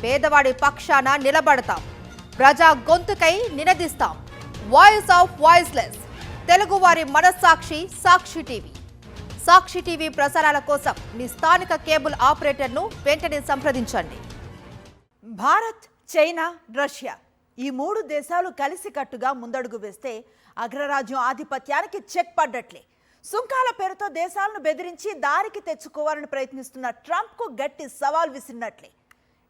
పేదవాడి పక్షాన నిలబడతాం, ప్రజా గొంతుకై నినదిస్తాం. వాయిస్ ఆఫ్ వాయిస్లెస్, తెలుగువారి మనస్సాక్షి సాక్షి టీవీ. సాక్షి టీవీ ప్రసారాల కోసం మీ స్థానిక కేబుల్ ఆపరేటర్ను వెంటనే సంప్రదించండి. భారత్, చైనా, రష్యా ఈ మూడు దేశాలు కలిసికట్టుగా ముందడుగు వేస్తే అగ్రరాజ్యం ఆధిపత్యానికి చెక్ పడ్డట్లే. సుంకాల పేరుతో దేశాలను బెదిరించి దారికి తెచ్చుకోవాలని ప్రయత్నిస్తున్న ట్రంప్కు గట్టి సవాల్ విసిరినట్లే.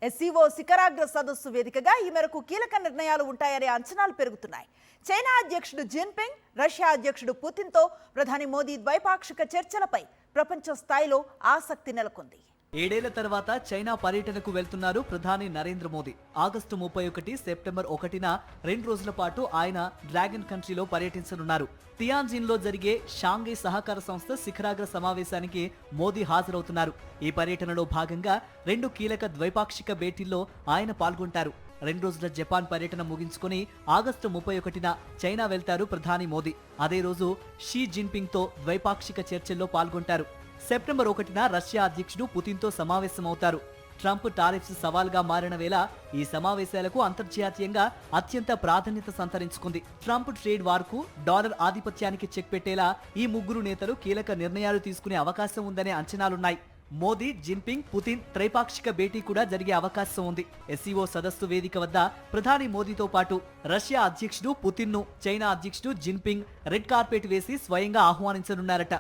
ఎస్సీఓ శిఖరాగ్ర సదస్సు వేదికగా ఈ మేరకు కీలక నిర్ణయాలు ఉంటాయనే అంచనాలు పెరుగుతున్నాయి. చైనా అధ్యక్షుడు జిన్పింగ్, రష్యా అధ్యక్షుడు పుతిన్తో ప్రధాని మోదీ ద్వైపాక్షిక చర్చలపై ప్రపంచ స్థాయిలో ఆసక్తి నెలకొంది. 7 ఏళ్ల తర్వాత చైనా పర్యటనకు వెళ్తున్నారు ప్రధాని నరేంద్ర మోదీ. ఆగస్టు 31, సెప్టెంబర్ 1న 2 రోజుల పాటు ఆయన డ్రాగన్ కంట్రీలో పర్యటించనున్నారు. టియాన్జిన్లో జరిగే షాంఘై సహకార సంస్థ శిఖరాగ్ర సమావేశానికి మోదీ హాజరవుతున్నారు. ఈ పర్యటనలో భాగంగా 2 కీలక ద్వైపాక్షిక భేటీల్లో ఆయన పాల్గొంటారు. 2 రోజుల జపాన్ పర్యటన ముగించుకుని ఆగస్టు 31న చైనా వెళ్తారు ప్రధాని మోదీ. అదే రోజు షీ జిన్పింగ్ తో ద్వైపాక్షిక చర్చల్లో పాల్గొంటారు. సెప్టెంబర్ 1న రష్యా అధ్యక్షుడు పుతిన్తో సమావేశమవుతారు. ట్రంప్ టారిఫ్స్ సవాల్గా మారిన వేళ ఈ సమావేశాలకు అంతర్జాతీయంగా అత్యంత ప్రాధాన్యత సంతరించుకుంది. ట్రంప్ ట్రేడ్ వార్కు, డాలర్ ఆధిపత్యానికి చెక్ పెట్టేలా ఈ ముగ్గురు నేతలు కీలక నిర్ణయాలు తీసుకునే అవకాశం ఉందనే అంచనాలున్నాయి. మోదీ, జిన్పింగ్, పుతిన్ త్రైపాక్షిక భేటీ కూడా జరిగే అవకాశం ఉంది. ఎస్సీఓ సదస్సు వేదిక వద్ద ప్రధాని మోదీతో పాటు రష్యా అధ్యక్షుడు పుతిన్ను చైనా అధ్యక్షుడు జిన్పింగ్ రెడ్ కార్పెట్ వేసి స్వయంగా ఆహ్వానించనున్నారట.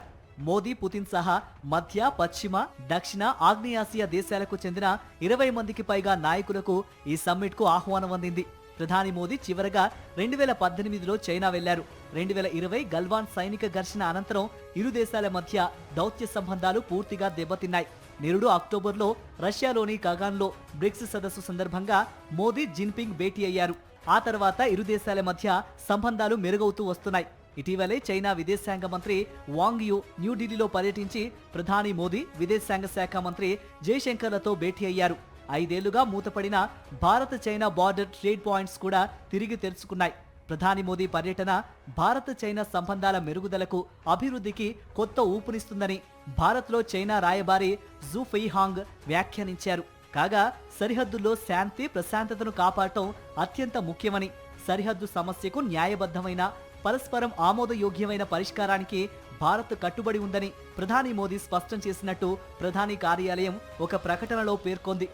మోదీ, పుతిన్ సహా మధ్య, పశ్చిమ, దక్షిణ, ఆగ్నేయాసియా దేశాలకు చెందిన 20 మందికి పైగా నాయకులకు ఈ సమ్మిట్ కు ఆహ్వానం అందింది. ప్రధాని మోదీ చివరగా 2018లో చైనా వెళ్లారు. 2020 గల్వాన్ సైనిక ఘర్షణ అనంతరం ఇరు దేశాల మధ్య దౌత్య సంబంధాలు పూర్తిగా దెబ్బతిన్నాయి. నిరుడు అక్టోబర్లో రష్యాలోని కగాన్లో బ్రిక్స్ సదస్సు సందర్భంగా మోదీ, జిన్పింగ్ భేటీ అయ్యారు. ఆ తర్వాత ఇరు దేశాల మధ్య సంబంధాలు మెరుగవుతూ వస్తున్నాయి. ఇటీవలే చైనా విదేశాంగ మంత్రి వాంగ్ యు న్యూఢిల్లీలో పర్యటించి ప్రధాని మోదీ, విదేశాంగ శాఖ మంత్రి జయశంకర్లతో భేటీ అయ్యారు. 5 ఏళ్లుగా మూతపడిన భారత చైనా బార్డర్ ట్రేడ్ పాయింట్స్ కూడా తిరిగి తెరుచుకున్నాయి. ప్రధాని మోదీ పర్యటన భారత చైనా సంబంధాల మెరుగుదలకు, అభివృద్ధికి కొత్త ఊపునిస్తుందని భారత్లో చైనా రాయబారి జూ ఫెయిహాంగ్ వ్యాఖ్యానించారు. కాగా సరిహద్దుల్లో శాంతి, ప్రశాంతతను కాపాడటం అత్యంత ముఖ్యమని, సరిహద్దు సమస్యకు న్యాయబద్ధమైన, పరస్పరం ఆమోదయోగ్యమైన పరిష్కారానికి భారత్ కట్టుబడి ఉందని ప్రధాని మోదీ స్పష్టం చేసినట్టు ప్రధాని కార్యాలయం ఒక ప్రకటనలో పేర్కొంది.